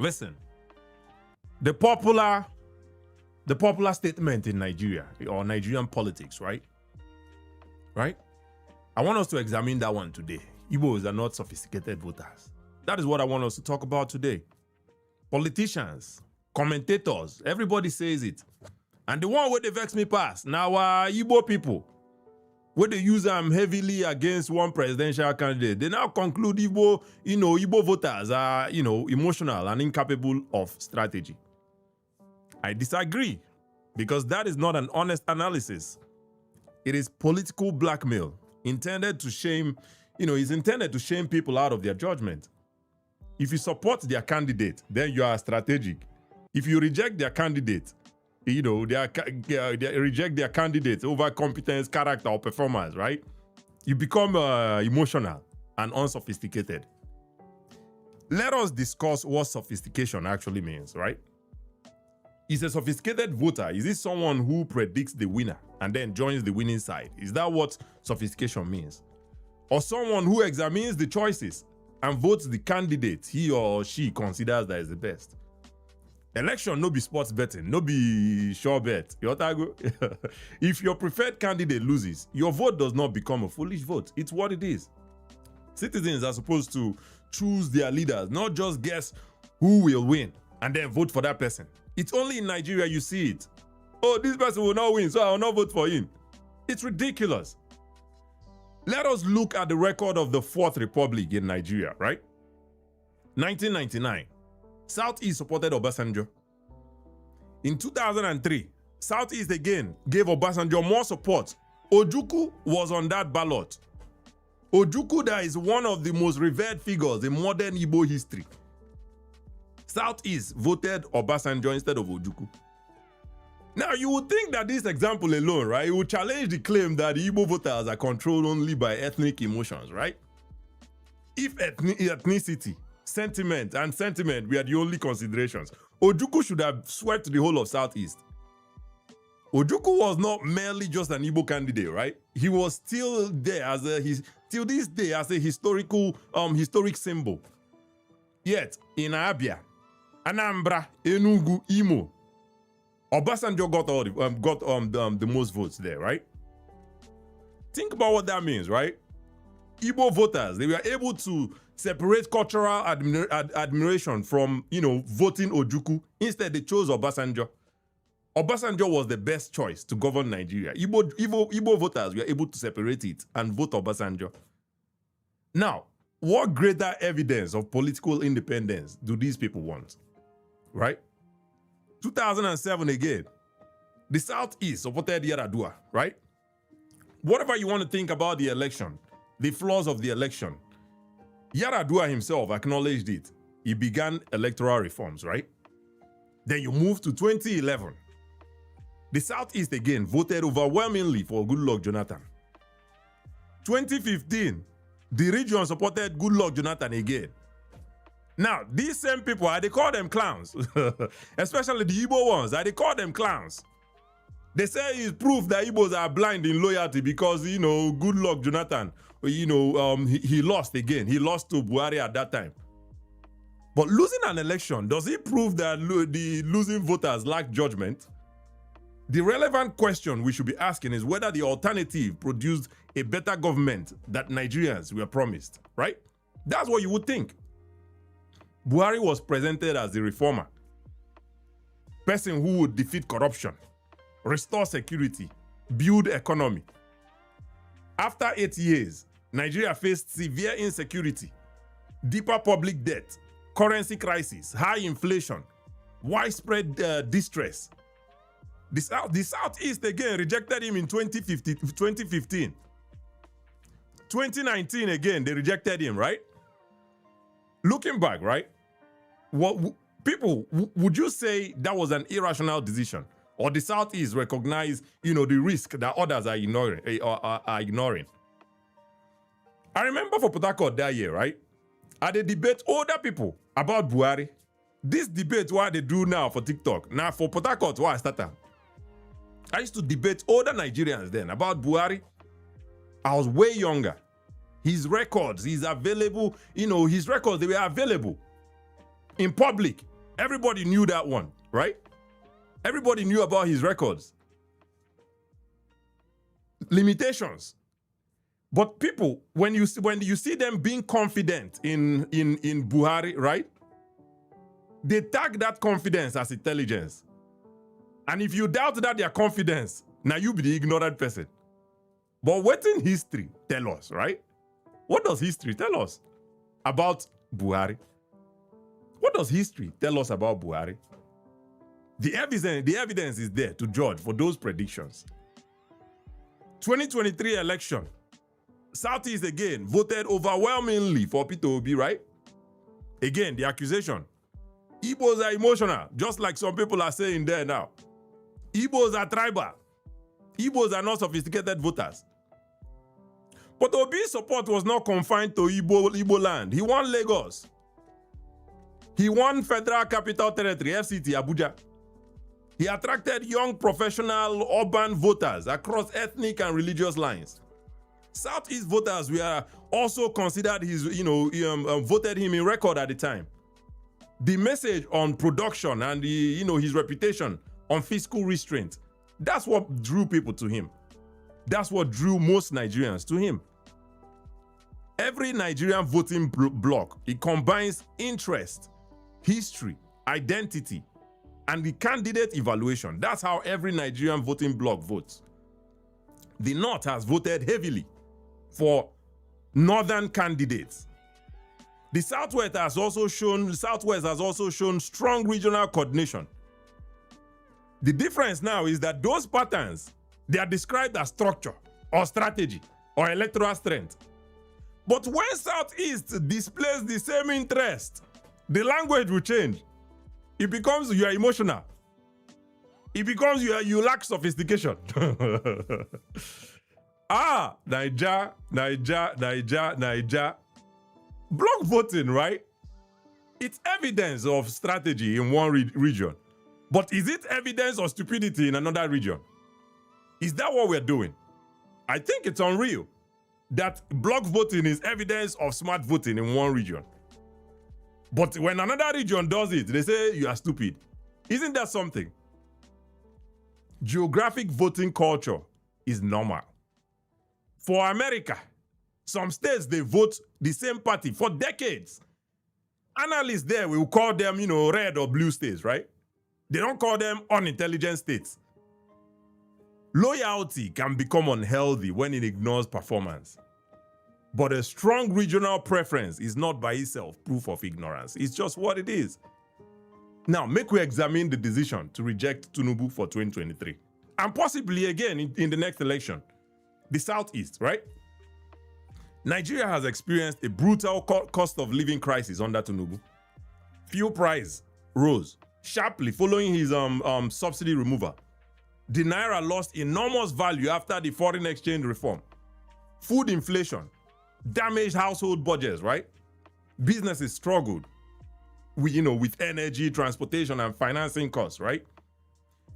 Listen, the popular statement in Nigeria or Nigerian politics, right? Right? I want us to examine that one today. Igbos are not sophisticated voters. That is what I want us to talk about today. Politicians, commentators, everybody says it. And the one where they vex me past, now Igbo people, where they use them heavily against one presidential candidate, they now conclude Igbo voters are, emotional and incapable of strategy. I disagree, because that is not an honest analysis. It is political blackmail intended to shame, is intended to shame people out of their judgment. If you support their candidate, then you are strategic. If you reject their candidate, they reject their candidate over competence, character, or performance, right? You become emotional and unsophisticated. Let us discuss what sophistication actually means, right? Is a sophisticated voter, is it someone who predicts the winner and then joins the winning side? Is that what sophistication means? Or someone who examines the choices and votes the candidate he or she considers that is the best? Election no be sports betting, no be sure bet. If your preferred candidate loses, your vote does not become a foolish vote. It's what it is. Citizens are supposed to choose their leaders, not just guess who will win and then vote for that person. It's only in Nigeria you see it. Oh, this person will not win, so I will not vote for him. It's ridiculous. Let us look at the record of the Fourth Republic in Nigeria, right? 1999, Southeast supported Obasanjo. In 2003, Southeast again gave Obasanjo more support. Ojukwu was on that ballot. Ojukwu, that is one of the most revered figures in modern Igbo history. Southeast voted Obasanjo instead of Ojukwu. Now, you would think that this example alone, right, it would challenge the claim that the Igbo voters are controlled only by ethnic emotions, right? If ethnicity, sentiment were the only considerations, Ojukwu should have swept the whole of Southeast. Ojukwu was not merely just an Igbo candidate, right? He was still there till this day as a historic symbol. Yet, in Abia, Anambra, Enugu, Imo, Obasanjo got the most votes there, right? Think about what that means, right? Igbo voters, they were able to separate cultural admiration from, voting Ojukwu. Instead, they chose Obasanjo. Obasanjo was the best choice to govern Nigeria. Igbo voters were able to separate it and vote Obasanjo. Now, what greater evidence of political independence do these people want? Right? 2007 again, the Southeast supported Yar'Adua, right? Whatever you want to think about the election, the flaws of the election, Yar'Adua himself acknowledged it. He began electoral reforms, right? Then you move to 2011. The Southeast again voted overwhelmingly for Goodluck Jonathan. 2015, the region supported Goodluck Jonathan again. Now, these same people, they call them clowns, especially the Igbo ones, they call them clowns. They say it's proof that Igbos are blind in loyalty because, Goodluck Jonathan, he lost again. He lost to Buhari at that time. But losing an election, does it prove that the losing voters lack judgment? The relevant question we should be asking is whether the alternative produced a better government that Nigerians were promised, right? That's what you would think. Buhari was presented as the reformer, person who would defeat corruption, restore security, build economy. After 8 years, Nigeria faced severe insecurity, deeper public debt, currency crisis, high inflation, widespread distress. The Southeast again rejected him in 2015. 2019 again, they rejected him, right? Looking back, right? Would you say that was an irrational decision? Or the Southeast recognize, the risk that others are ignoring? I remember for Port Harcourt that year, right? At the debate, older people about Buhari. This debate, what they do now for TikTok. Now for Port Harcourt, what I started. I used to debate older Nigerians then about Buhari. I was way younger. His records, he's available, his records, they were available in public. Everybody knew that one, right? Everybody knew about his records. Limitations. But people, when you see them being confident in Buhari, right? They tag that confidence as intelligence. And if you doubt that their confidence, now you be the ignorant person. But what in history tell us, right? What does history tell us about Buhari? What does history tell us about Buhari? The evidence is there to judge for those predictions. 2023 election, Southeast again voted overwhelmingly for Peter Obi, right? Again, the accusation. Igbos are emotional, just like some people are saying there now. Igbos are tribal. Igbos are not sophisticated voters. But Obi's support was not confined to Igbo land. He won Lagos. He won Federal Capital Territory, FCT, Abuja. He attracted young professional urban voters across ethnic and religious lines. Southeast voters were also considered voted him in record at the time. The message on production and his reputation on fiscal restraint, that's what drew people to him. That's what drew most Nigerians to him. Every Nigerian voting bloc, it combines interest, history, identity, and the candidate evaluation. That's how every Nigerian voting bloc votes. The North has voted heavily for northern candidates. The Southwest has also shown strong regional coordination. The difference now is that those patterns, they are described as structure or strategy or electoral strength. But when Southeast displays the same interest, the language will change. It becomes you are emotional. It becomes you lack sophistication. Naija. Block voting, right? It's evidence of strategy in one region. But is it evidence of stupidity in another region? Is that what we're doing? I think it's unreal that block voting is evidence of smart voting in one region. But when another region does it, they say you are stupid. Isn't that something? Geographic voting culture is normal. For America, some states, they vote the same party for decades. Analysts there will call them, red or blue states, right? They don't call them unintelligent states. Loyalty can become unhealthy when it ignores performance. But a strong regional preference is not by itself proof of ignorance. It's just what it is. Now, make we examine the decision to reject Tinubu for 2023. And possibly again in the next election. The Southeast, right? Nigeria has experienced a brutal cost of living crisis under Tinubu. Fuel price rose sharply following his subsidy removal. The naira lost enormous value after the foreign exchange reform. Food inflation damaged household budgets, right? Businesses struggled with energy, transportation, and financing costs, right?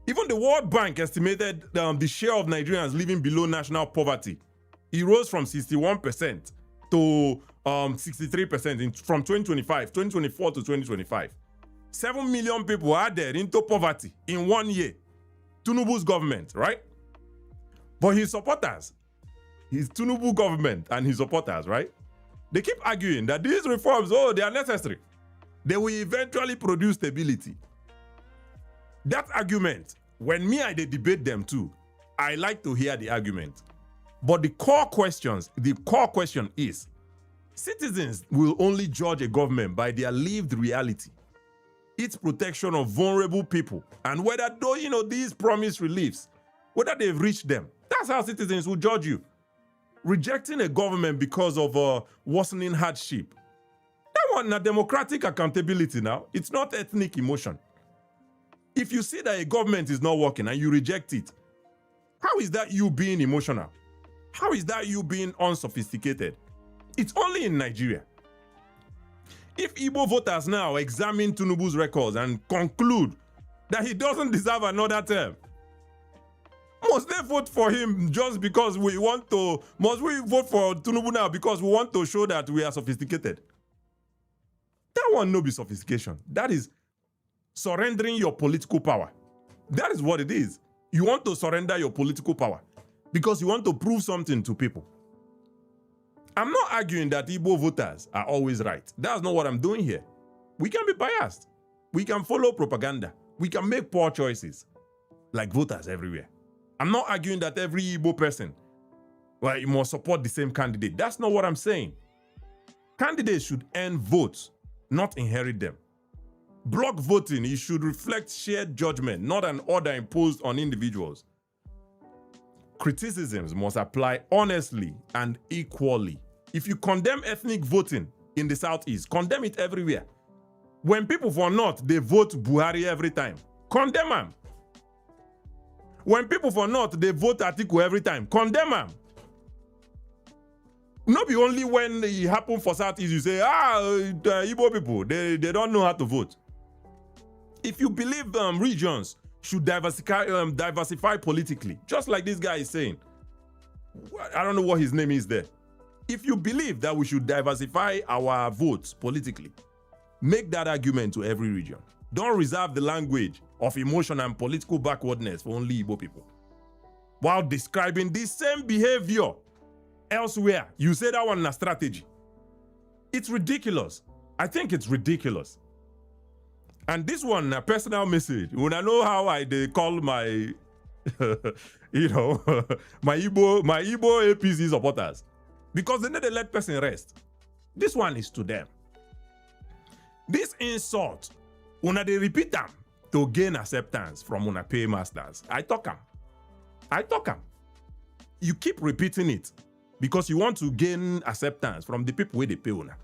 Even the World Bank estimated the share of Nigerians living below national poverty. It rose from 61% to 63% from 2024 to 2025. 7 million people added into poverty in 1 year. Tinubu's government, right? But his supporters, his Tinubu government and his supporters, right? They keep arguing that these reforms, they are necessary. They will eventually produce stability. That argument, when I debate them too, I like to hear the argument. But the core question is, citizens will only judge a government by their lived reality, its protection of vulnerable people, and whether these promised reliefs, whether they've reached them. That's how citizens will judge you. Rejecting a government because of worsening hardship, that one is democratic accountability now. It's not ethnic emotion. If you see that a government is not working and you reject it, how is that you being emotional? How is that you being unsophisticated? It's only in Nigeria. If Igbo voters now examine Tinubu's records and conclude that he doesn't deserve another term, must they vote for him just because must we vote for Tinubu now because we want to show that we are sophisticated? That one no be sophistication. That is surrendering your political power. That is what it is. You want to surrender your political power because you want to prove something to people. I'm not arguing that Igbo voters are always right. That's not what I'm doing here. We can be biased. We can follow propaganda. We can make poor choices, like voters everywhere. I'm not arguing that every Igbo person, well, you must support the same candidate. That's not what I'm saying. Candidates should earn votes, not inherit them. Bloc voting, it should reflect shared judgment, not an order imposed on individuals. Criticisms must apply honestly and equally. If you condemn ethnic voting in the Southeast, condemn it everywhere. When people for North, they vote Buhari every time, condemn them. When people for North, they vote Atiku every time, condemn them. Not be only when it happens for Southeast, you say, the Igbo people, they don't know how to vote. If you believe regions should diversify politically, just like this guy is saying, I don't know what his name is there. If you believe that we should diversify our votes politically, make that argument to every region. Don't reserve the language of emotion and political backwardness for only Igbo people. While describing this same behavior elsewhere, you say that one is a strategy. It's ridiculous. I think it's ridiculous. And this one, a personal message. When I know how they call my, you know, my Igbo APC supporters, because they need to let person rest. This one is to them. This insult, when they repeat them to gain acceptance from una pay masters, I talk them. You keep repeating it because you want to gain acceptance from the people where they pay una.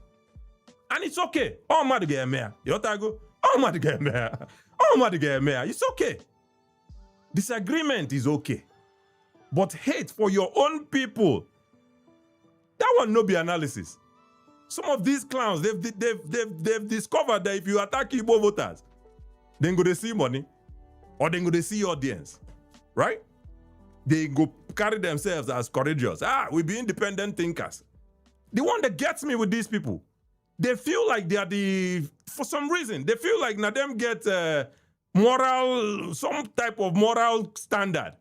And it's okay. Oh, my get mayor. Oh, my get mayor. Oh, my get mayor. It's okay. Disagreement is okay. But hate for your own people, that one no be analysis. Some of these clowns, they've discovered that if you attack Igbo voters, then go to see money or then go to see audience, right? They go carry themselves as courageous. We be independent thinkers. The one that gets me with these people, they feel like they are for some reason, they feel like now them get some type of moral standard.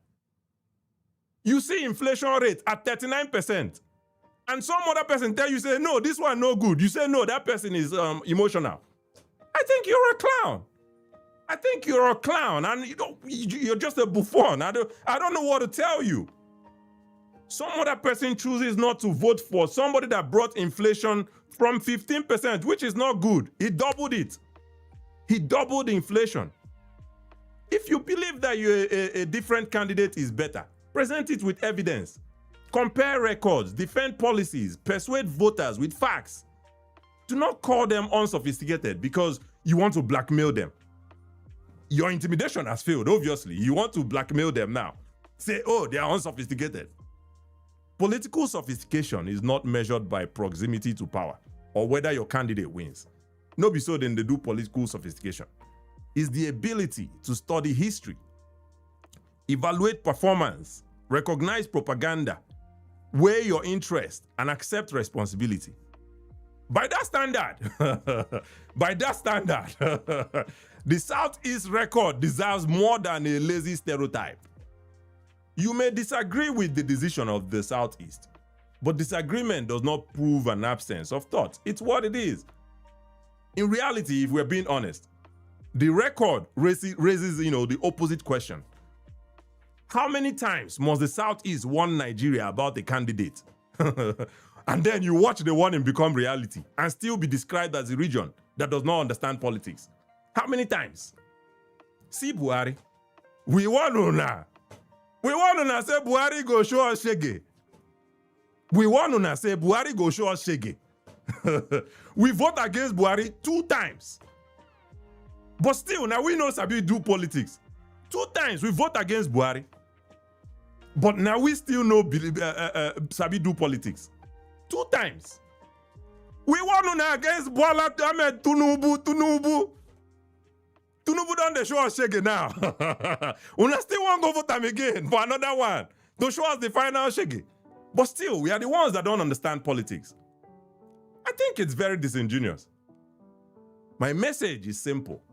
You see inflation rate at 39%. And some other person tell you, say, no, this one no good. You say, no, that person is emotional. I think you're a clown. I think you're a clown. And you're just a buffoon. I don't know what to tell you. Some other person chooses not to vote for somebody that brought inflation from 15%, which is not good. He doubled it. He doubled inflation. If you believe that a different candidate is better, present it with evidence. Compare records, defend policies, persuade voters with facts. Do not call them unsophisticated because you want to blackmail them. Your intimidation has failed, obviously. You want to blackmail them now. Say, oh, they are unsophisticated. Political sophistication is not measured by proximity to power or whether your candidate wins. No be so then they do political sophistication. It's the ability to study history, evaluate performance, recognize propaganda, weigh your interest, and accept responsibility. By that standard, the Southeast record deserves more than a lazy stereotype. You may disagree with the decision of the Southeast, but disagreement does not prove an absence of thought. It's what it is. In reality, if we're being honest, the record raises the opposite question. How many times must the Southeast warn Nigeria about a candidate? And then you watch the warning become reality and still be described as a region that does not understand politics. How many times? See Buhari. We want to now. We want to say Buhari go show us shege. We want to say Buhari go show us shege. We vote against Buhari 2 times. But still, now we know Sabi do politics. 2 times we vote against Buhari. But now we still know Sabi do politics. 2 times. We want to against Bola Ahmed Tinubu. Tinubu done the show us shege now. We still want to go vote him again for another one to show us the final shege. But still, we are the ones that don't understand politics. I think it's very disingenuous. My message is simple.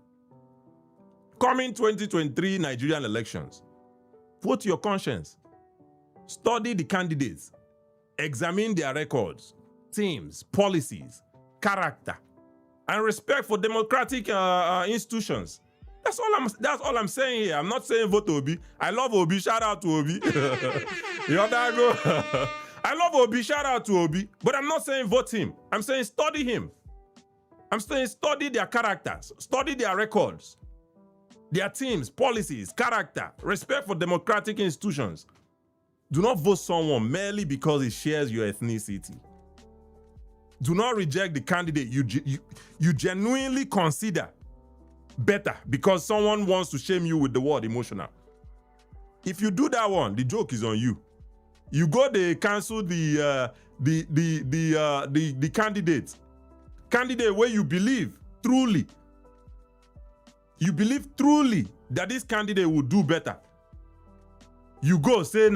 Coming 2023 Nigerian elections, vote your conscience. Study the candidates. Examine their records, teams, policies, character, and respect for democratic institutions. That's all I'm saying here. I'm not saying vote Obi. I love Obi. Shout out to Obi. You understand? I love Obi. Shout out to Obi. But I'm not saying vote him. I'm saying study him. I'm saying study their characters, study their records, their teams, policies, character, respect for democratic institutions. Do not vote someone merely because he shares your ethnicity. Do not reject the candidate you genuinely consider better because someone wants to shame you with the word emotional. If you do that one, the joke is on you. You go, they cancel the candidate where you believe truly that this candidate will do better. You go say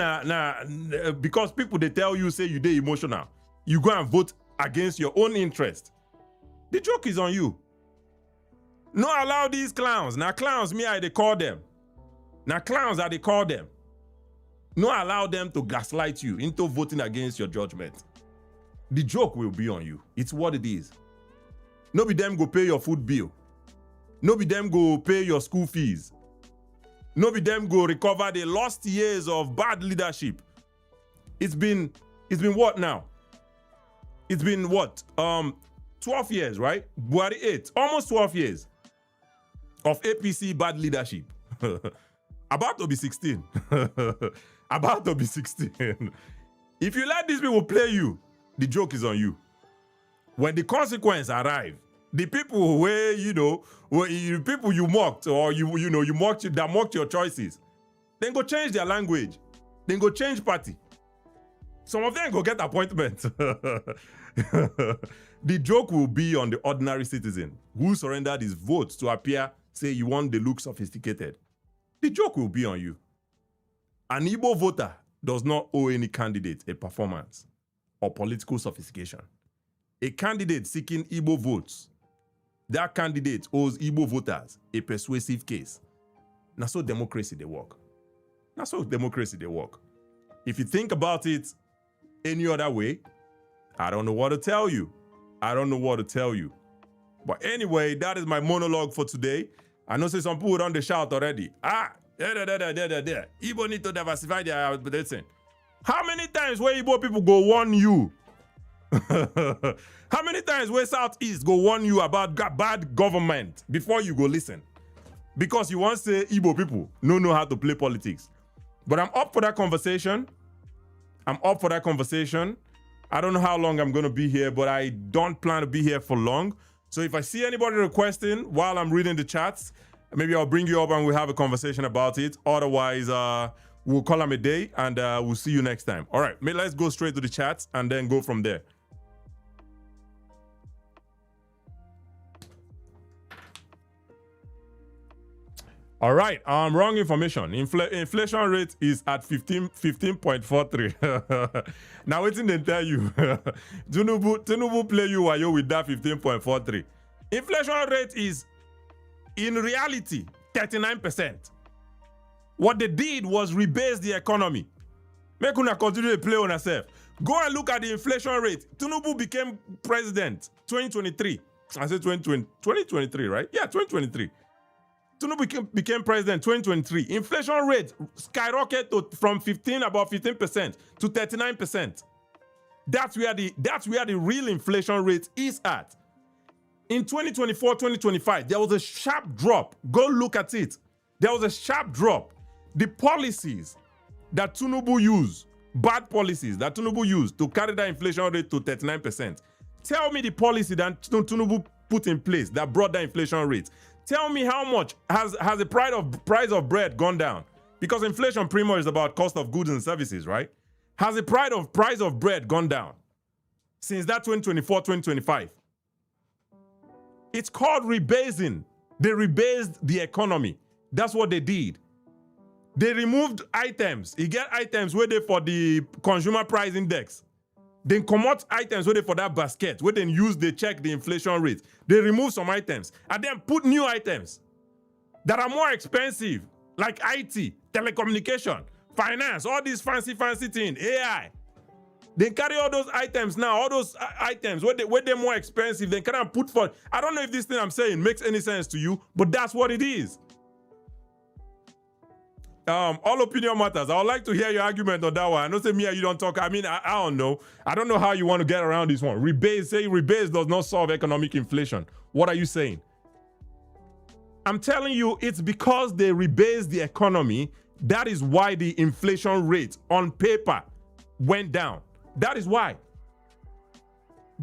because people they tell you say you dey emotional. You go and vote against your own interest. The joke is on you. No allow these clowns. Now clowns, me I they call them. Now clowns are they call them. No allow them to gaslight you into voting against your judgment. The joke will be on you. It's what it is. No be them go pay your food bill. No be them go pay your school fees. No be them go recover the lost years of bad leadership. It's been what now? It's been what? 12 years, right? Buhari 8, almost 12 years of APC bad leadership. About to be 16. About to be 16. If you let these people play you, the joke is on you. When the consequence arrive, the people where people you mocked or you mocked your choices, then go change their language, then go change party. Some of them go get appointment. The joke will be on the ordinary citizen who surrendered his vote to appear, say you want to look sophisticated. The joke will be on you. An Igbo voter does not owe any candidate a performance or political sophistication. A candidate seeking Igbo votes, that candidate owes Igbo voters a persuasive case. Now so democracy they work. Now so democracy they work. If you think about it any other way, I don't know what to tell you. I don't know what to tell you. But anyway, that is my monologue for today. I know some people don't they shout already. Igbo need to diversify their listen. How many times where Igbo people go warn you? How many times where Southeast go warn you about bad government before you go listen? Because you want to say Igbo people know how to play politics. But I'm up for that conversation. I don't know how long I'm going to be here, but I don't plan to be here for long. So if I see anybody requesting while I'm reading the chats, maybe I'll bring you up and we'll have a conversation about it. Otherwise, we'll call them a day and we'll see you next time. All right, let's go straight to the chats and then go from there. All right, wrong information. Inflation rate is at 15.43. Now, what did they tell you? Tinubu play you while you're with that 15.43. Inflation rate is, in reality, 39%. What they did was rebase the economy. Make una continue to play on herself. Go and look at the inflation rate. Tinubu became president 2023. I said 2023, right? Yeah, 2023. Tinubu became president 2023. Inflation rate skyrocketed from about 15% to 39%. That's where the real inflation rate is at. In 2024, 2025, there was a sharp drop. Go look at it. There was a sharp drop. The policies that Tinubu used, bad policies that Tinubu used to carry that inflation rate to 39%. Tell me the policy that Tinubu put in place that brought that inflation rate. Tell me how much has the price of bread gone down? Because inflation pretty much is about cost of goods and services, right? Has the price of bread gone down since that 2024, 2025? It's called rebasing. They rebased the economy. That's what they did. They removed items. You get items where they for the consumer price index. Then come out items where they for that basket, where they check the inflation rate. They remove some items and then put new items. that are more expensive, like IT, telecommunication, finance, all these fancy things, AI. They carry all those items now, all those items, where they're more expensive, they cannot put for. I don't know if this thing I'm saying makes any sense to you, but that's what it is. All opinion matters. I would like to hear your argument on that one. I know say me, you don't talk. I mean, I don't know. I don't know how you want to get around this one. Rebase does not solve economic inflation. What are you saying? I'm telling you, it's because they rebase the economy. That is why the inflation rate on paper went down. That is why.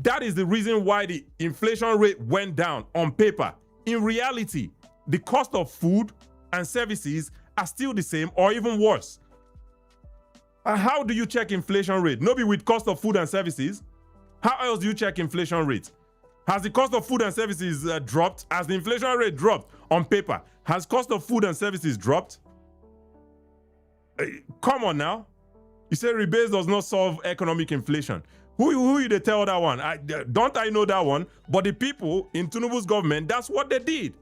That is the reason why the inflation rate went down on paper. In reality, the cost of food and services are still the same or even worse. How do you check inflation rate? Maybe with cost of food and services. How else do you check inflation rate? Has the cost of food and services dropped? Has the inflation rate dropped on paper? Has cost of food and services dropped? Come on now. You say rebase does not solve economic inflation. Who you they tell that one? Don't I know that one? But the people in Tinubu's government, that's what they did.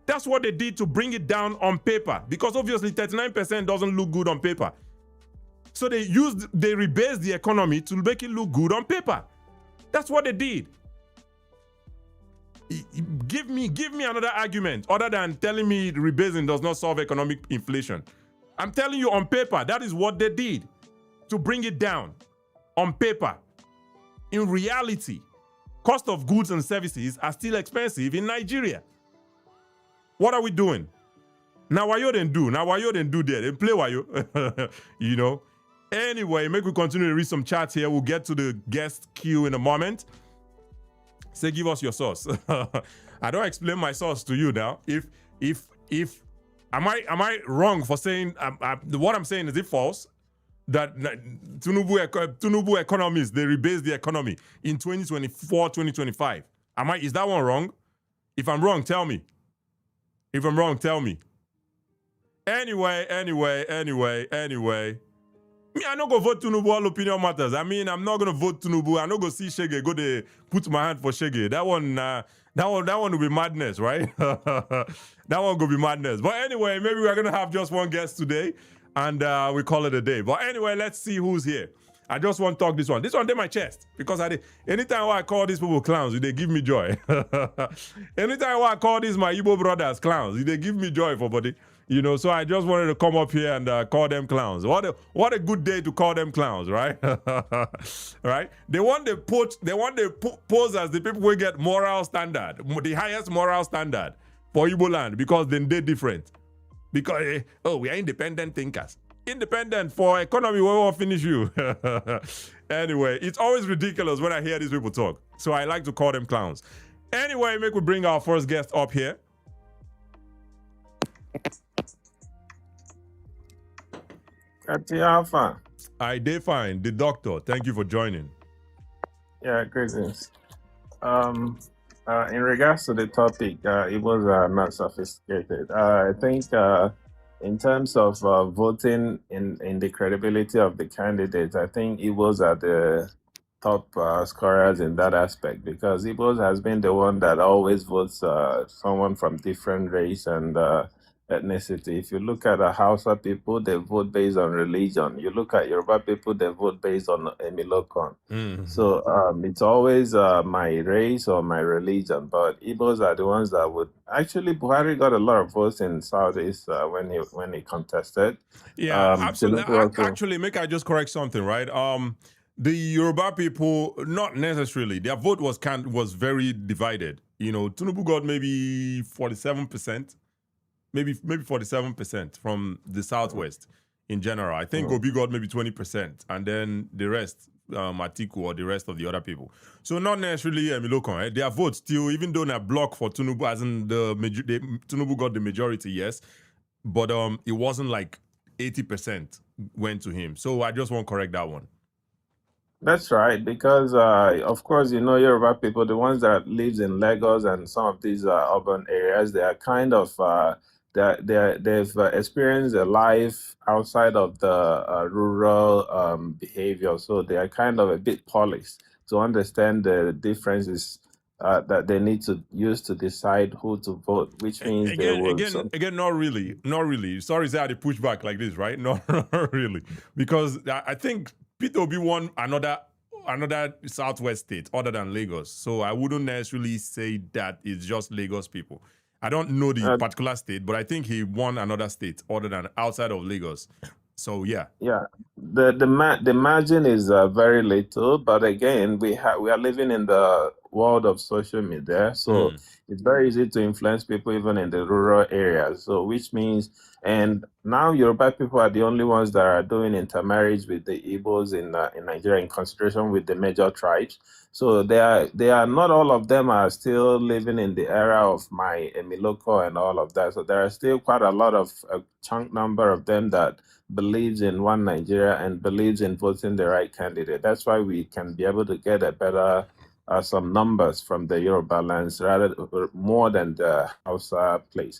That's what they did to bring it down on paper, because obviously 39% doesn't look good on paper. So they rebased the economy to make it look good on paper. That's what they did. Give me another argument other than telling me rebasing does not solve economic inflation. I'm telling you on paper, that is what they did to bring it down on paper. In reality, cost of goods and services are still expensive in Nigeria. What are we doing? Now why you didn't do? Now why you didn't do there? They play why you, you know. Anyway, make we continue to read some chats here. We'll get to the guest queue in a moment. Say, give us your source. I don't explain my source to you now. If am I wrong for saying what I'm saying? Is it false that Tinubu economists they rebase the economy in 2024, 2025? Is that one wrong? If I'm wrong, tell me. If I'm wrong, tell me. Anyway. Me, I not go vote Tinubu. All opinion matters. I mean, I'm not gonna vote Tinubu. I not go see Shege. Go to put my hand for Shege. That one will be madness, right? That one will be madness. But anyway, maybe we're gonna have just one guest today, and we call it a day. But anyway, let's see who's here. I just want to talk this one. This one in my chest because anytime I call these people clowns, they give me joy. Anytime I call these my Igbo brothers clowns, they give me joy for body. You know, so I just wanted to come up here and call them clowns. What a good day to call them clowns, right? Right? They want to pose as the people who get moral standard, the highest moral standard for Igbo land because then they're different. Because we are independent thinkers. Independent for economy, we will finish you. Anyway, it's always ridiculous when I hear these people talk. So I like to call them clowns. Anyway, make we bring our first guest up here. Alpha. I did fine. The doctor. Thank you for joining. Yeah, greetings. In regards to the topic, it was not sophisticated. I think in terms of voting in the credibility of the candidates, I think Igbos are the top scorers in that aspect because Igbos has been the one that always votes someone from different race and ethnicity. If you look at the Hausa people, they vote based on religion. You look at Yoruba people, they vote based on Emilokon. Mm-hmm. So it's always my race or my religion. But Igbos are the ones that would actually. Buhari got a lot of votes in Southeast when he contested. Yeah, absolutely. Actually, make I just correct something, right? The Yoruba people, not necessarily. Their vote was very divided. You know, Tinubu got maybe 47%. Maybe 47% from the Southwest in general. I think Obi got maybe 20%, and then the rest, Atiku or the rest of the other people. So not necessarily Emilokon. Right? Their votes still, even though they're bloc for Tinubu, as in Tinubu got the majority, yes, but it wasn't like 80% went to him. So I just want to correct that one. That's right, because of course, you know, Yoruba people, the ones that lives in Lagos and some of these urban areas, they are kind of they've experienced a life outside of the rural behavior, so they are kind of a bit polished to understand the differences that they need to use to decide who to vote, which means they will. Again, not really. Sorry, say I had to push back like this, right? No, not really, because I think Peter Obi won another southwest state other than Lagos, so I wouldn't necessarily say that it's just Lagos people. I don't know the particular state, but I think he won another state other than outside of Lagos. So yeah. The margin is very little, but again, we are living in the world of social media, so it's very easy to influence people even in the rural areas. So which means, and now Yoruba people are the only ones that are doing intermarriage with the Igbos in Nigeria in consideration with the major tribes. So they are not all of them are still living in the era of my Emiloko and all of that. So there are still quite a lot of a chunk number of them that believes in one Nigeria and believes in voting the right candidate. That's why we can be able to get a better some numbers from the Yoruba lands rather more than the Hausa place.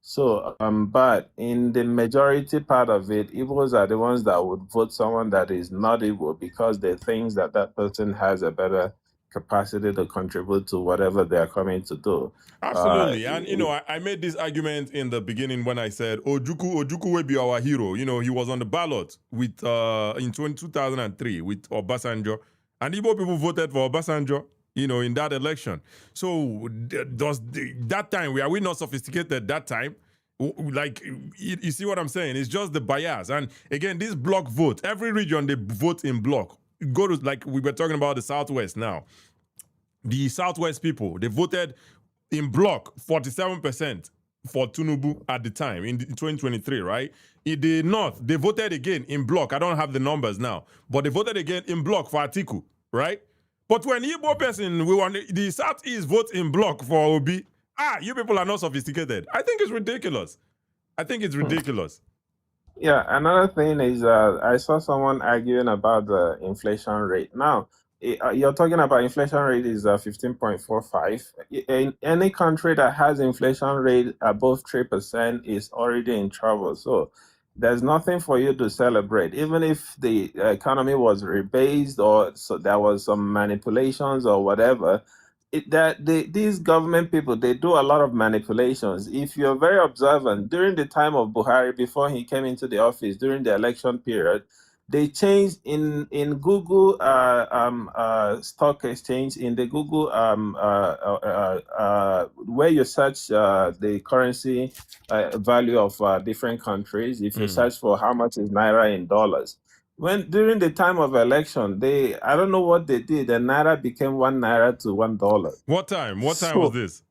So, but in the majority part of it, Igbos are the ones that would vote someone that is not Igbo because they think that that person has a better capacity to contribute to whatever they are coming to do. Absolutely. And, I made this argument in the beginning when I said, Ojukwu will be our hero. He was on the ballot with in 2003 with Obasanjo. And Igbo people voted for Obasanjo, in that election. So that time, were we not sophisticated that time? Like, you see what I'm saying? It's just the bias. And again, this bloc vote, every region, they vote in bloc. Go to, like we were talking about the Southwest now. The Southwest people, they voted in bloc 47% for Tinubu at the time in 2023, right? In the North, they voted again in bloc. I don't have the numbers now, but they voted again in bloc for Atiku, right? But when Igbo person, we want the Southeast vote in bloc for Obi. You people are not sophisticated. I think it's ridiculous. Yeah, another thing is I saw someone arguing about the inflation rate. Now, you're talking about inflation rate is 15.45. In any country that has inflation rate above 3% is already in trouble. So there's nothing for you to celebrate. Even if the economy was rebased or so there was some manipulations or whatever, these government people, they do a lot of manipulations. If you're very observant, during the time of Buhari, before he came into the office, during the election period, they changed in Google stock exchange, in the Google where you search the currency value of different countries. If you search for how much is Naira in dollars, when during the time of election, I don't know what they did, the Naira became 1 Naira to $1. What time was this?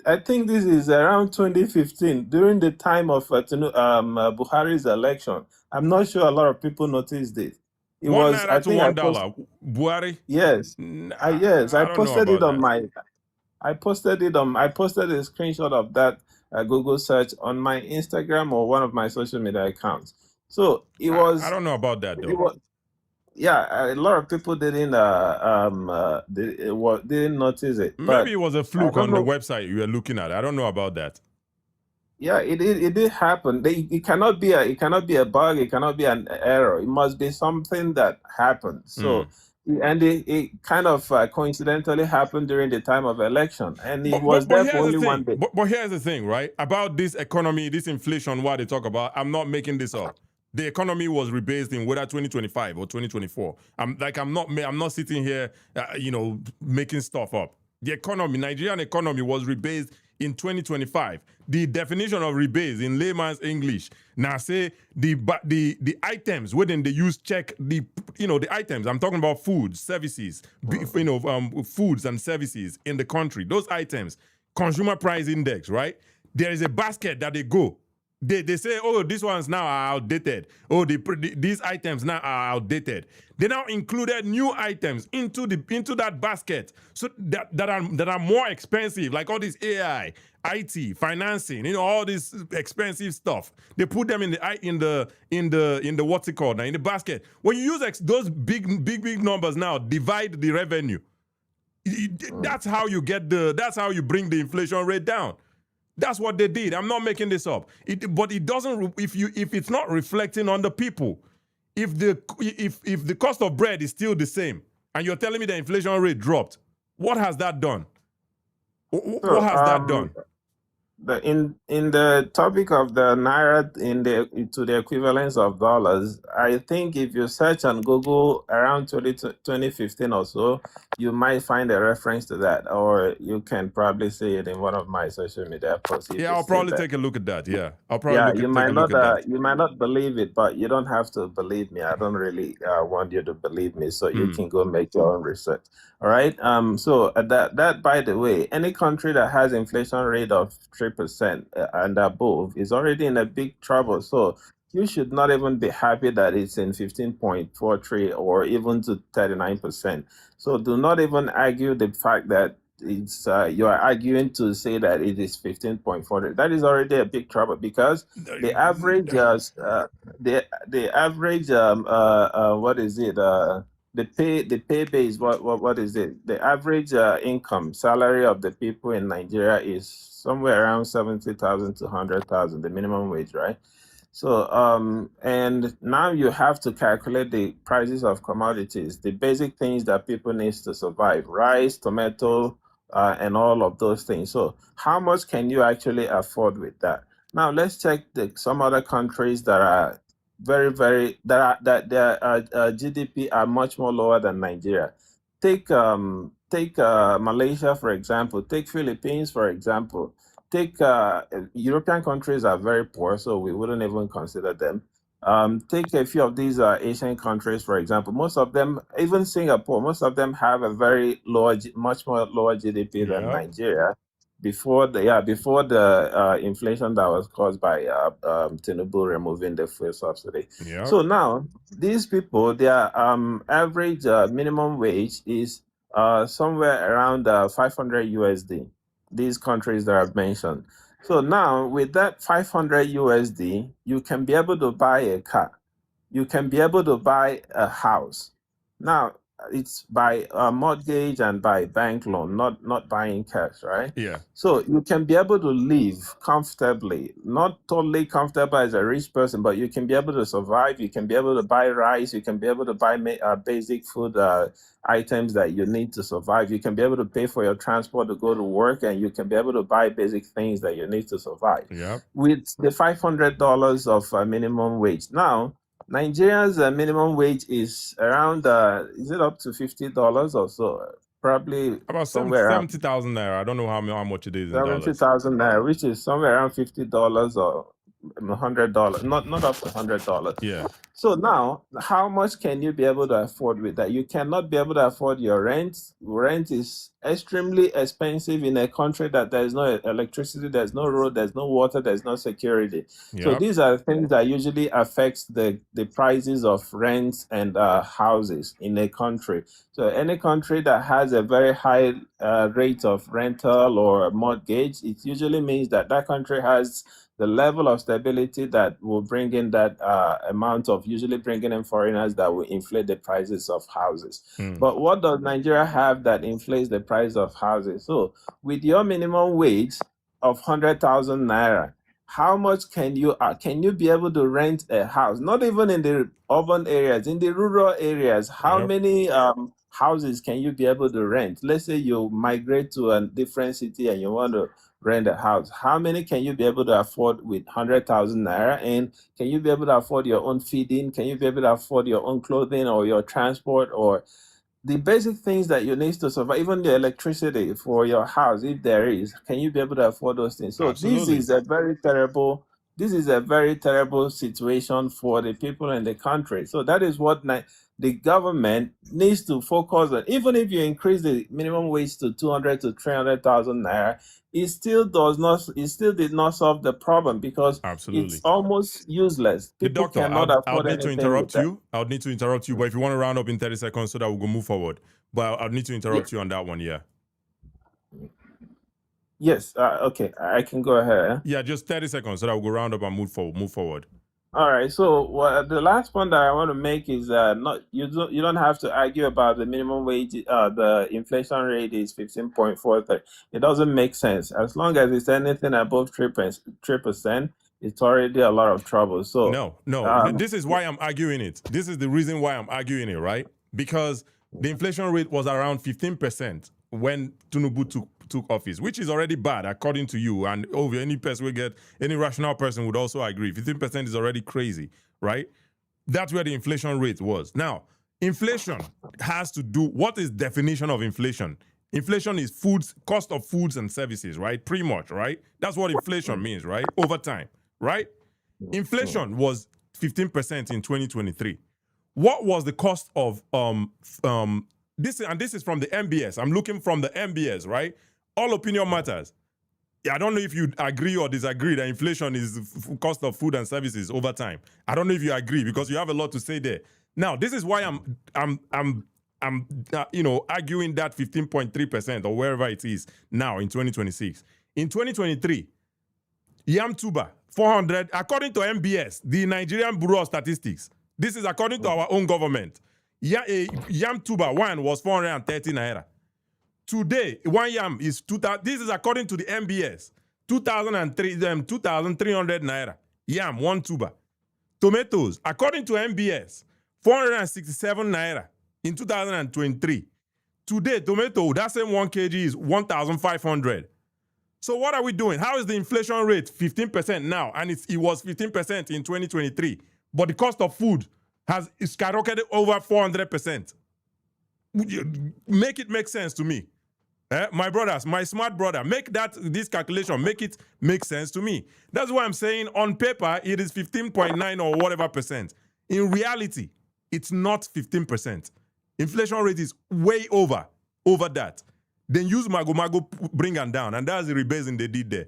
I think this is around 2015, during the time of Buhari's election. I'm not sure a lot of people noticed it. It was Naira to $1. Buhari? Yes. Yes. I posted it on my. I posted a screenshot of that Google search on my Instagram or one of my social media accounts. So it was. I don't know about that though. A lot of people didn't notice it. Maybe it was a fluke on the website you were looking at. I don't know about that. Yeah, it did happen. It cannot be a bug. It cannot be an error. It must be something that happened. So, and it kind of coincidentally happened during the time of election, and it was there for only one day. But here's the thing, right? About this economy, this inflation, what they talk about. I'm not making this up. The economy was rebased in whether 2025 or 2024. I'm not sitting here, making stuff up. The economy, Nigerian economy, was rebased in 2025. The definition of rebase in layman's English now say the items within the use check the items. I'm talking about foods, services, foods and services in the country. Those items, consumer price index, right? There is a basket that they go. They say, oh, these ones now are outdated. Oh, these items now are outdated. They now included new items into that basket, so that are more expensive, like all this AI, IT, financing, all this expensive stuff. They put them in the what's it called now, in the basket. When you use those big numbers now, divide the revenue. That's how you that's how you bring the inflation rate down. That's what they did. I'm not making this up. But it doesn't. If it's not reflecting on the people, if the cost of bread is still the same, and you're telling me the inflation rate dropped, What has that done? What has that done? In the topic of the naira to the equivalence of dollars, I think if you search on Google around 2015 or so, you might find a reference to that, or you can probably see it in one of my social media posts. Yeah, I'll probably take a look at that. Yeah, I'll probably you take a look at that. You might not believe it, but you don't have to believe me. I don't really want you to believe me, so you can go make your own research. All right. So that by the way, any country that has inflation rate of 3% and above is already in a big trouble. So you should not even be happy that it's in 15.43 or even to 39%. So do not even argue the fact that it's you are arguing to say that it is 15.40. That is already a big trouble, because the average the average what is it the pay base, what is it, the average income salary of the people in Nigeria is somewhere around 70,000 to 100,000, the minimum wage, right? So, and now you have to calculate the prices of commodities, the basic things that people need to survive: rice, tomato, and all of those things. So, how much can you actually afford with that? Now, let's check some other countries that are very that their GDP are much more lower than Nigeria. Take Malaysia, for example. Take Philippines, for example. Take European countries are very poor, so we wouldn't even consider them. Take a few of these Asian countries, for example. Most of them, even Singapore, most of them have a very much more lower GDP than Nigeria before the inflation that was caused by Tinubu removing the fuel subsidy. Yep. So now these people, their average minimum wage is somewhere around 500 USD. These countries that I've mentioned. So now with that 500 USD, you can be able to buy a car. You can be able to buy a house. Now it's by a mortgage and by bank loan, not buying cash, right? Yeah. So you can be able to live comfortably, not totally comfortable as a rich person, but you can be able to survive. You can be able to buy rice. You can be able to buy basic food items that you need to survive. You can be able to pay for your transport to go to work, and you can be able to buy basic things that you need to survive. Yeah. With the $500 of minimum wage. Now, Nigeria's minimum wage is around, is it up to $50 or so? Probably about somewhere 70,000 naira. I don't know how much it is in dollars. 70,000 naira, which is somewhere around $50 or $100. Not up to $100. Yeah. So now, how much can you be able to afford with that? You cannot be able to afford your rent. Rent is extremely expensive in a country that there's no electricity, there's no road, there's no water, there's no security. Yep. So these are things that usually affects the prices of rents and houses in a country. So any country that has a very high rate of rental or mortgage, it usually means that that country has the level of stability that will bring in that amount of usually bringing in foreigners that will inflate the prices of houses. But what does Nigeria have that inflates the price of houses? So with your minimum wage of 100,000 naira, how much can you be able to rent a house? Not even in the urban areas, in the rural areas, how many houses can you be able to rent? Let's say you migrate to a different city and you want to rent a house. How many can you be able to afford with 100,000 naira? And can you be able to afford your own feeding? Can you be able to afford your own clothing or your transport or the basic things that you need to survive, even the electricity for your house, if there is? Can you be able to afford those things? So Absolutely. this is a very terrible situation for the people in the country. So that is what the government needs to focus on. Even if you increase the minimum wage to 200 to 300,000 naira, it still did not solve the problem, because Absolutely. it's almost useless. People Doctor, cannot afford need to anything interrupt with you. I would need to interrupt you, but if you want to round up in 30 seconds so that we'll go move forward. But I'll need to interrupt you on that one, yeah. Yes, okay, I can go ahead. Yeah, just 30 seconds so that we'll go round up and move forward. All right. So the last point that I want to make is you don't have to argue about the minimum wage. The inflation rate is 15.43. It doesn't make sense. As long as it's anything above 3%, it's already a lot of trouble. So no. This is why I'm arguing it. This is the reason why I'm arguing it, right? Because the inflation rate was around 15% when Tinubu took office, which is already bad according to you. And any person will get, any rational person would also agree. 15% is already crazy, right? That's where the inflation rate was. Now, inflation has to do, what is definition of inflation? Inflation is foods, cost of foods and services, right? Pretty much, right? That's what inflation means, right? Over time, right? Inflation was 15% in 2023. What was the cost of this is from the MBS. I'm looking from the MBS, right? All opinion matters. I don't know if you agree or disagree that inflation is the cost of food and services over time. I don't know if you agree because you have a lot to say there. Now, this is why I'm arguing that 15.3% or wherever it is now in 2026. In 2023, yam tuber 400, according to MBS, the Nigerian Bureau of Statistics. This is according to our own government. Yam tuber one was 430 naira. Today, one yam is 2,000. This is according to the MBS. 2,300 naira. Yam, one tuber. Tomatoes, according to MBS, 467 naira in 2023. Today, tomato, that same 1 kg is 1,500. So what are we doing? How is the inflation rate 15% now? And it was 15% in 2023. But the cost of food has skyrocketed over 400%. Make it make sense to me. My brothers, my smart brother, make this calculation, make it make sense to me. That's why I'm saying on paper, it is 15.9 or whatever percent. In reality, it's not 15%. Inflation rate is way over that. Then use Mago bring them down. And that's the rebasing they did there.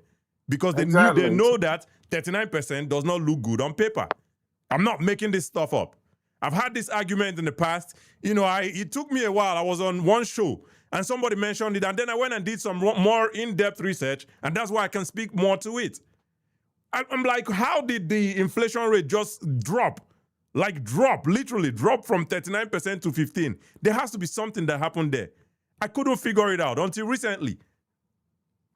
Because they know that 39% does not look good on paper. I'm not making this stuff up. I've had this argument in the past. It took me a while. I was on one show and somebody mentioned it. And then I went and did some more in-depth research. And that's why I can speak more to it. I'm like, how did the inflation rate just drop? Literally drop from 39% to 15%. There has to be something that happened there. I couldn't figure it out until recently.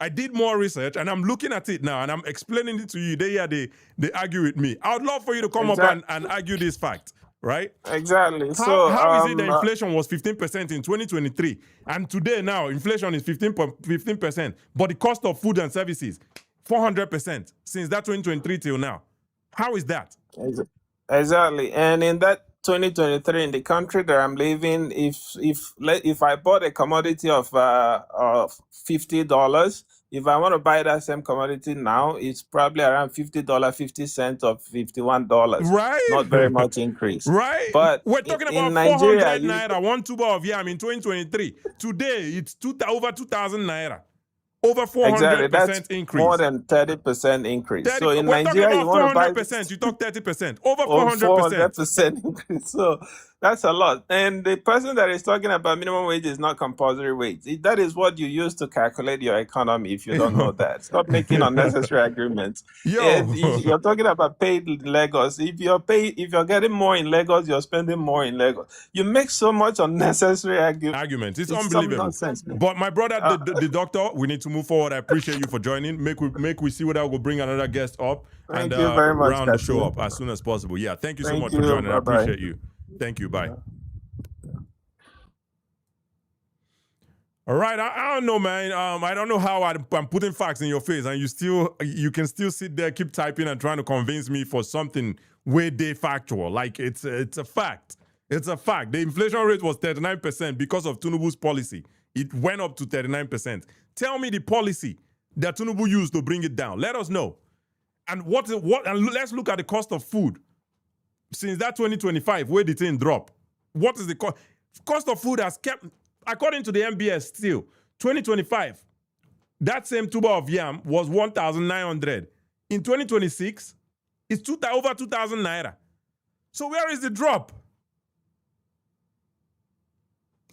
I did more research and I'm looking at it now and I'm explaining it to you. They argue with me. I would love for you to come up and argue this fact, right? Exactly. How is it that inflation was 15% in 2023 and today now inflation is 15%, but the cost of food and services 400% since that 2023 till now? How is that? Exactly. And in that 2023 in the country that I'm living, if I bought a commodity of $50, if I want to buy that same commodity now, it's probably around $50, 50 cents or $51. Right. Not very much increase. Right. But we're talking about Nigeria, 400 naira, one tuber of yam in 2023. Today, it's over 2,000 naira. Over 400% increase. More than 30% increase. So in we're Nigeria, talking about you want to 400%. You talk 30%. Over 400% increase. So that's a lot. And the person that is talking about minimum wage is not compulsory wage. That is what you use to calculate your economy. If you don't know that, stop making unnecessary agreements. You're talking about paid in Lagos. If you're getting more in Lagos, you're spending more in Lagos. You make so much unnecessary arguments. It's unbelievable. Nonsense, but my brother, the doctor, we need to move forward. I appreciate you for joining. Make we see whether we'll bring another guest up and you very much, round the show up as soon as possible. Yeah, thank you so much for joining. Bye-bye. I appreciate you. Thank you. Bye. All right. I don't know, man. I don't know how I'm putting facts in your face, and you can still sit there, keep typing and trying to convince me for something way de factual. Like it's a fact. It's a fact. The inflation rate was 39% because of Tinubu's policy. It went up to 39%. Tell me the policy that Tinubu used to bring it down. Let us know. And and let's look at the cost of food. Since that 2025, where did the thing drop? What is the cost? Cost of food has kept, according to the MBS still, 2025, that same tuber of yam was 1,900. In 2026, it's over 2,000 naira. So where is the drop?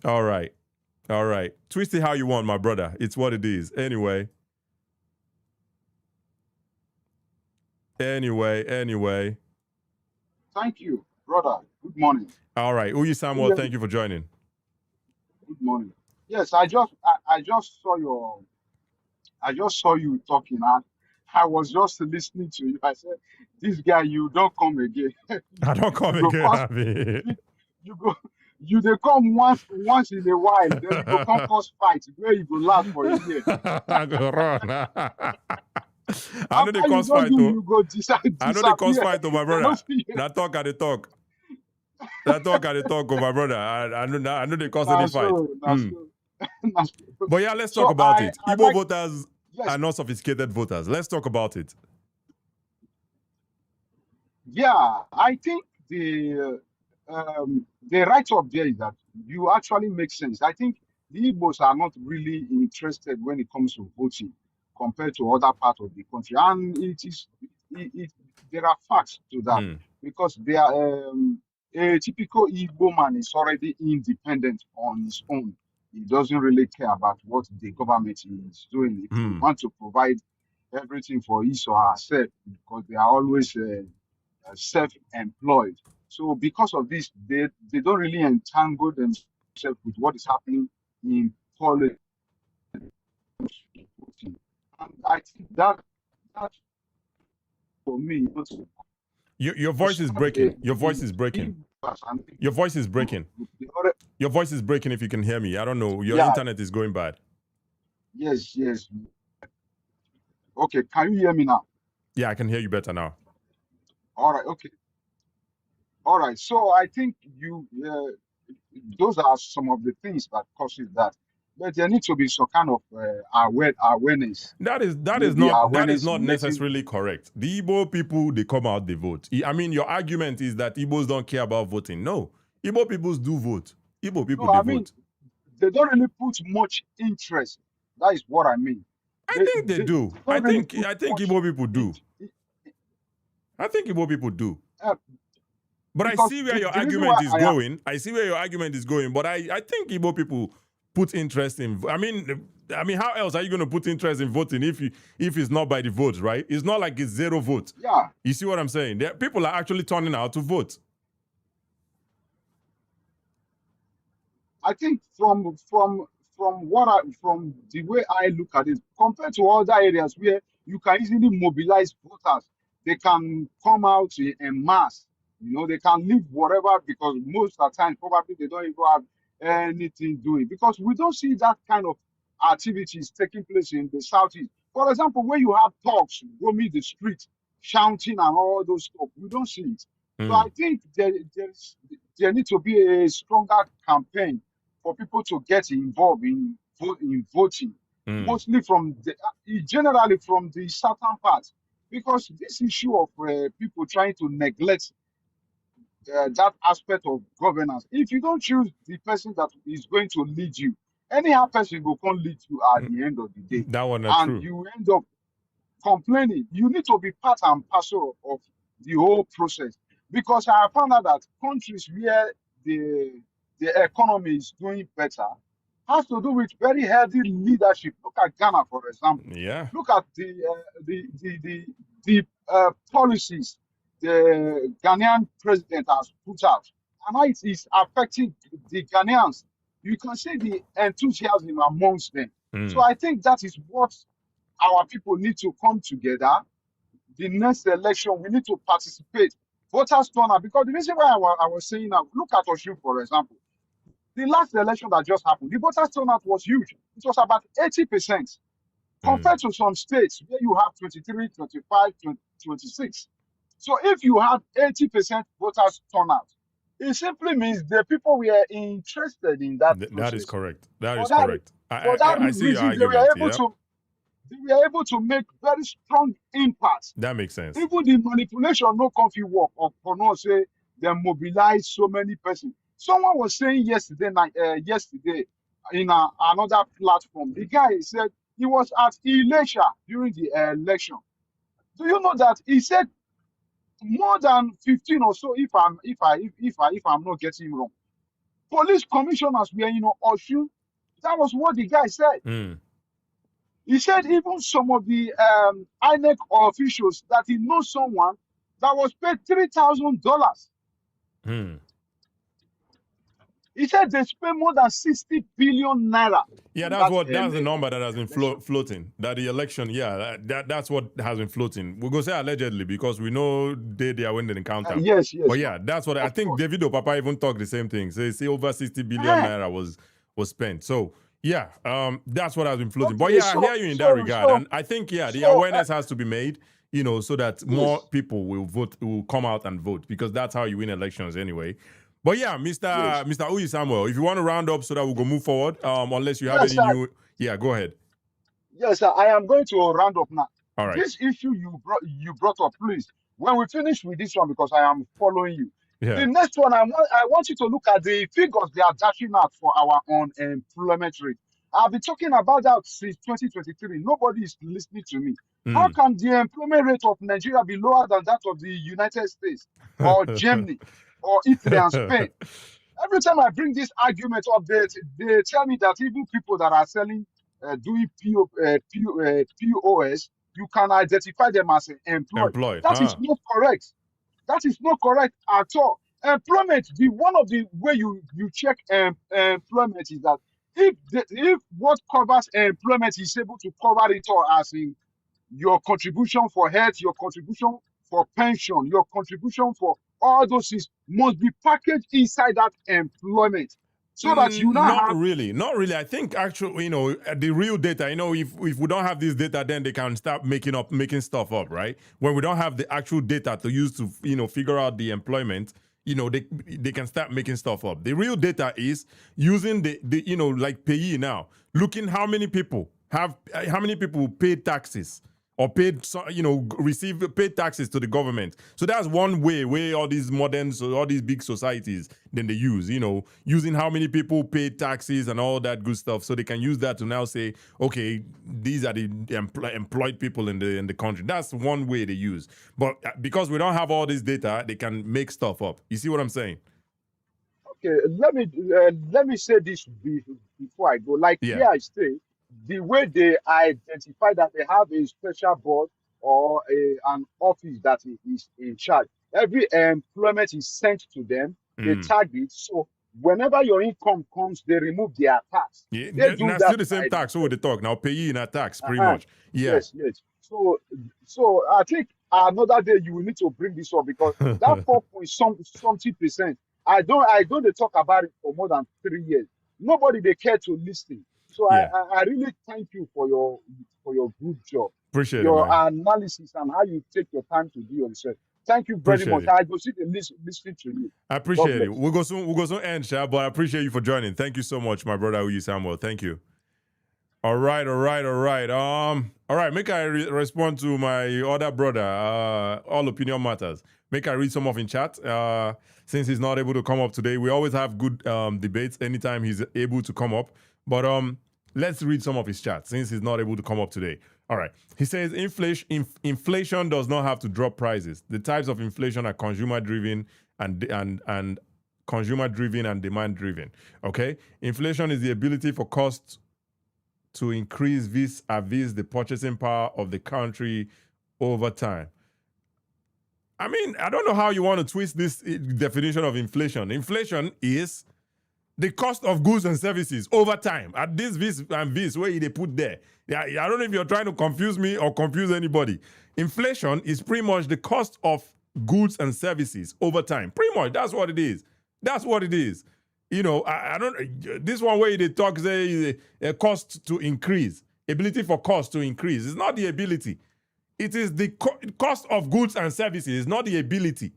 All right. Twist it how you want, my brother. It's what it is. Anyway. Thank you, brother. Good morning. All right. Uyi Samuel, thank you for joining. Good morning. Yes, I just saw you talking. I was just listening to you. I said, this guy, you don't come again. I don't come again. You they come once in a while, then you go come cause fight where you go last for a year. I go run. I know the After you cause don't fight do, though. you go I know the cause disappear. fight though, my They no brother. see you. That talk at the talk. That talk at the talk, oh, my brother. I know the cause Nah, any fight. so, nah, so, nah, so. But yeah, let's talk So about it. I Igbo like, voters yes, are not sophisticated voters. Let's talk about it. yeah, I think the right up there is that you actually make sense. I think the Igbos are not really interested when it comes to voting compared to other parts of the country, and there are facts to that Hmm. because they are a typical Igbo man is already independent on his own. He doesn't really care about what the government is doing. If you Hmm. want to provide everything for his or herself, because they are always self-employed. So because of this, they don't really entangle themselves with what is happening in politics. And I think that for me, Your voice is breaking. Your voice is breaking. Your voice is breaking. Your voice is breaking if you can hear me. I don't know. Your internet is going bad. Yes. Okay, can you hear me now? Yeah, I can hear you better now. All right, okay. All right. So I think those are some of the things that causes that. But there needs to be some kind of awareness. That is Maybe awareness not letting. necessarily correct. The Igbo people, they come out, they vote. I mean, your argument is that Igbos don't care about voting. No, Igbo peoples do vote. Igbo people, No, they I mean vote. they don't really put much interest. That is what I mean. I think they do. Don't really put I think much Igbo people do. in- I think Igbo people do. But I because see where your the reason argument why is going. I see where your argument is going. But I think Igbo people put interest in. I mean, how else are you going to put interest in voting if it's not by the vote, right? It's not like it's zero vote. Yeah. You see what I'm saying? People are actually turning out to vote. I think from the way I look at it, compared to other areas where you can easily mobilize voters, they can come out in mass. They can leave whatever because most of the time probably they don't even have anything doing because we don't see that kind of activities taking place in the southeast. For example, when you have thugs roaming the street, shouting and all those stuff, we don't see it. So I think there needs to be a stronger campaign for people to get involved in voting, mostly generally from the southern part, because this issue of people trying to neglect that aspect of governance. If you don't choose the person that is going to lead you, anyhow person will come lead you at the end of the day, That one not and true. you end up complaining. You need to be part and parcel of the whole process because I found out that countries where the economy is doing better has to do with very healthy leadership. Look at Ghana, for example. Yeah. Look at the policies the Ghanaian president has put out, and how it is affecting the Ghanaians. You can see the enthusiasm amongst them. So I think that is what our people need to come together. The next election, we need to participate. Voters turnout, because the reason why I was saying now, look at Osun, for example. The last election that just happened, the voters turnout was huge. It was about 80%, compared to some states where you have 23, 25, 26. So if you have 80% voters turnout, it simply means the people were interested in that process. That is correct. That is For that, correct. for that I see your reason, they argument. were able to make very strong impact. That makes sense. Even the manipulation no coffee work or for no say they mobilize so many persons. Someone was saying yesterday in another platform, the guy said he was at Elisha during the election. Do you know that he said more than 15 or so, if I'm not getting wrong, police commissioners were Osun. That was what the guy said. He said even some of the INEC officials that he knows someone that was paid $3,000. He said they spent more than 60 billion naira. Yeah, that's the number that has been floating. That the election, that's what has been floating. We're gonna say allegedly because we know they are when they encounter. Yes. But yeah, that's what I think. Davido Papa even talked the same thing. So say over 60 billion naira was spent. So yeah, that's what has been floating. But yeah, I hear you in that regard, and I think the awareness has to be made. So that more people will come out and vote, because that's how you win elections anyway. But yeah, Mr. Uyi Samuel, if you want to round up so that we'll go move forward, unless you have any new... Yeah, go ahead. Yes, sir. I am going to round up now. All right. This issue you brought up, please, when we finish with this one, because I am following you. Yeah. The next one, I want you to look at the figures they are dashing out for our unemployment rate. I've been talking about that since 2023. Nobody is listening to me. How can the employment rate of Nigeria be lower than that of the United States or Germany or Italy and Spain? Every time I bring this argument up, they tell me that even people that are selling, doing POS, you can identify them as employed. That is not correct. That is not correct at all. Employment, one of the way you check employment is that if what covers employment is able to cover it all, as in your contribution for health, your contribution for pension, your contribution for all those things must be packaged inside that employment. So that you not really. I think actually, the real data, if we don't have this data, then they can start making stuff up, right? When we don't have the actual data to use to, figure out the employment, they can start making stuff up. The real data is using the like payee now, looking how many people paid taxes or paid taxes to the government. So that's one way all these all these big societies, then they use, using how many people pay taxes and all that good stuff. So they can use that to now say, okay, these are the employed people in the country. That's one way they use. But because we don't have all this data, they can make stuff up. You see what I'm saying? Okay, let me say this before I go. Like here I stay, the way they identify that they have a special board or an office that is in charge. Every employment is sent to them. They tag it. So whenever your income comes, they remove their tax. Yeah, they do that. Still the same tax. So they talk now. Pay you in a tax, pretty much. Yeah. Yes. So I think another day you will need to bring this up, because that 4.something%. I don't talk about it for more than 3 years. Nobody they care to listen. So I really thank you for your good job. Appreciate your analysis and how you take your time to do your research. Thank you very much. I go sit and listen to you. I appreciate it. We'll go soon end, Sha, but I appreciate you for joining. Thank you so much, my brother Uyi Samuel. Thank you. All right. All right. Make I respond to my other brother. All opinion matters. Make I read some of in chat. Since he's not able to come up today, we always have good debates anytime he's able to come up. But let's read some of his chat since he's not able to come up today. All right. He says inflation does not have to drop prices. The types of inflation are consumer-driven and consumer-driven and demand-driven. Okay? Inflation is the ability for costs to increase vis-a-vis the purchasing power of the country over time. I mean, I don't know how you want to twist this definition of inflation. Inflation is the cost of goods and services over time. At this where they put there. Yeah, I don't know if you're trying to confuse me or confuse anybody. Inflation is pretty much the cost of goods and services over time. Pretty much, that's what it is. That's what it is. I don't. This one where they talk say a cost to increase, ability for cost to increase. It's not the ability. It is the cost of goods and services. It's not the ability.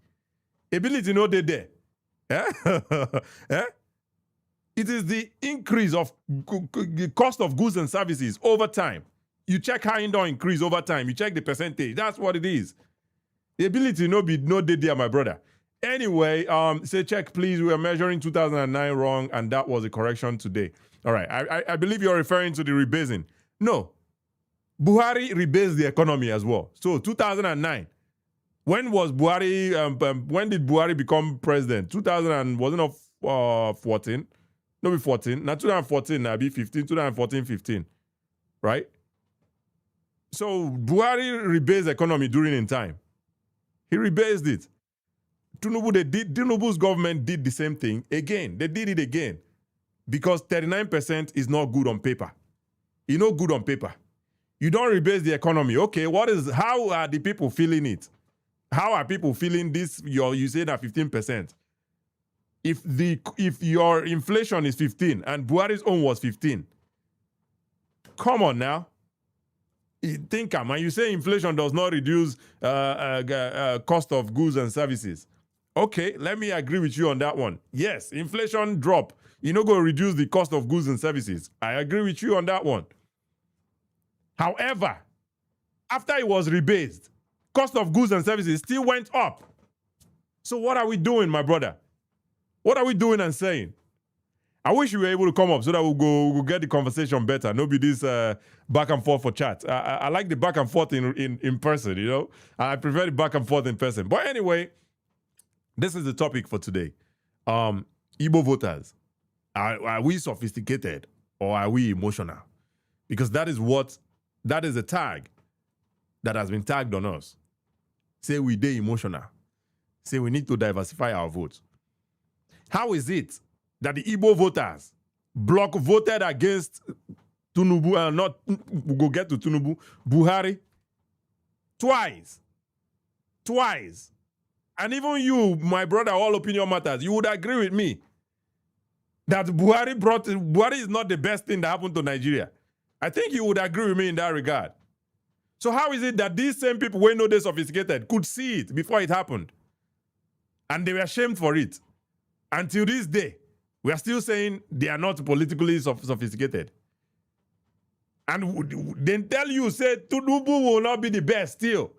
Ability no they there. It is the increase of the cost of goods and services over time. You check how it don't increase over time. You check the percentage. That's what it is. The ability no there, my brother. Anyway, say check please. We are measuring 2009 wrong, and that was a correction today. All right. I believe you're referring to the rebasing. No. Buhari rebased the economy as well. So 2009. When was Buhari? When did Buhari become president? 2000 wasn't it 14? No, be 14. Not 2014. Now be 15. 2014, 15. Right. So Buhari rebased the economy during in time. He rebased it. Tinubu's government did the same thing again. They did it again because 39% is not good on paper. It's not good on paper. You don't rebase the economy. Okay, how are the people feeling it? How are people feeling this? You say that 15%. If your inflation is 15 and Buhari's own was 15, come on now. Think, man, you say inflation does not reduce cost of goods and services. Okay, let me agree with you on that one. Yes, inflation drop. You're not going to reduce the cost of goods and services. I agree with you on that one. However, after it was rebased, cost of goods and services still went up. So what are we doing, my brother? What are we doing and saying? I wish you were able to come up so that we'll get the conversation better. No be this back and forth for chat. I like the back and forth in person, you know. I prefer the back and forth in person. But anyway, this is the topic for today. Igbo voters, are we sophisticated or are we emotional? Because that is a tag that has been tagged on us. Say we dey emotional. Say we need to diversify our votes. How is it that the Igbo voters, bloc voted against Tinubu, we'll go get to Tinubu, Buhari, twice. And even you, my brother, all opinion matters, you would agree with me that Buhari is not the best thing that happened to Nigeria. I think you would agree with me in that regard. So how is it that these same people who know they're sophisticated could see it before it happened? And they were shamed for it. Until this day, we are still saying they are not politically sophisticated. And then tell you, say, Tinubu will not be the best still.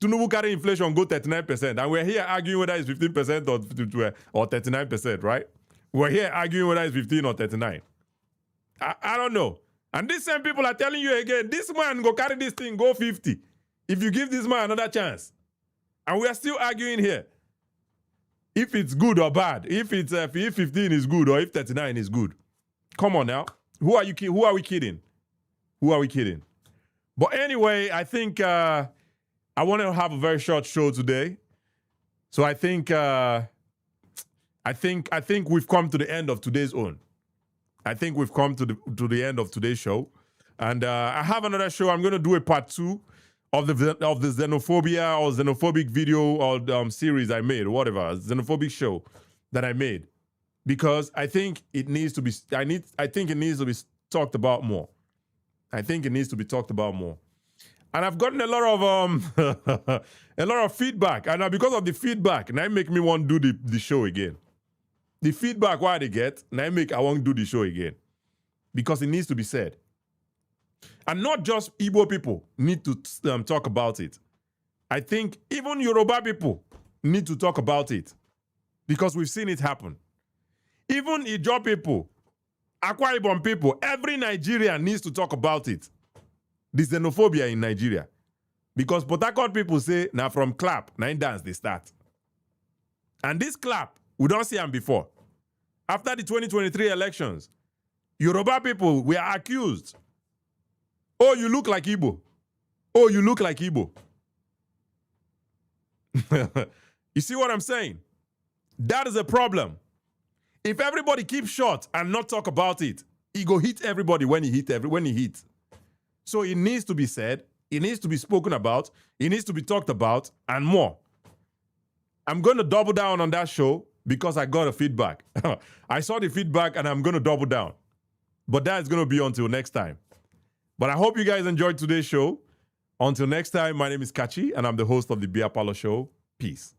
Tinubu carry inflation go 39%. And we're here arguing whether it's 15% or 39%, right? We're here arguing whether it's 15 or 39. I don't know. And these same people are telling you again, this man go carry this thing, go 50. If you give this man another chance. And we are still arguing here. If it's good or bad, if 15 is good or if 39 is good. Come on now. Who are we kidding? Who are we kidding? But anyway, I think I want to have a very short show today. So I think we've come to the end of today's own. I think we've come to the end of today's show. And I have another show. I'm going to do a part 2 of the xenophobia or xenophobic video or series I made, or whatever, xenophobic show that I made, because I think it needs to be. I think it needs to be talked about more. I think it needs to be talked about more, and I've gotten a lot of feedback, and because of the feedback, now it make me want to do the show again. The feedback why they get, now I want to do the show again, because it needs to be said. And not just Igbo people need to talk about it. I think even Yoruba people need to talk about it because we've seen it happen. Even Ijaw people, Akwa Ibom people, every Nigerian needs to talk about it. The xenophobia in Nigeria. Because Port Harcourt people say, now from clap, now in dance they start. And this clap, we don't see them before. After the 2023 elections, Yoruba people were accused. Oh, you look like Igbo. Oh, you look like Igbo. You see what I'm saying? That is a problem. If everybody keeps short and not talk about it, he go hit everybody when he hit. So it needs to be said, it needs to be spoken about, it needs to be talked about, and more. I'm going to double down on that show because I got a feedback. I saw the feedback and I'm going to double down. But that's going to be until next time. But I hope you guys enjoyed today's show. Until next time, my name is Kachi, and I'm the host of the Beer Parlor Show. Peace.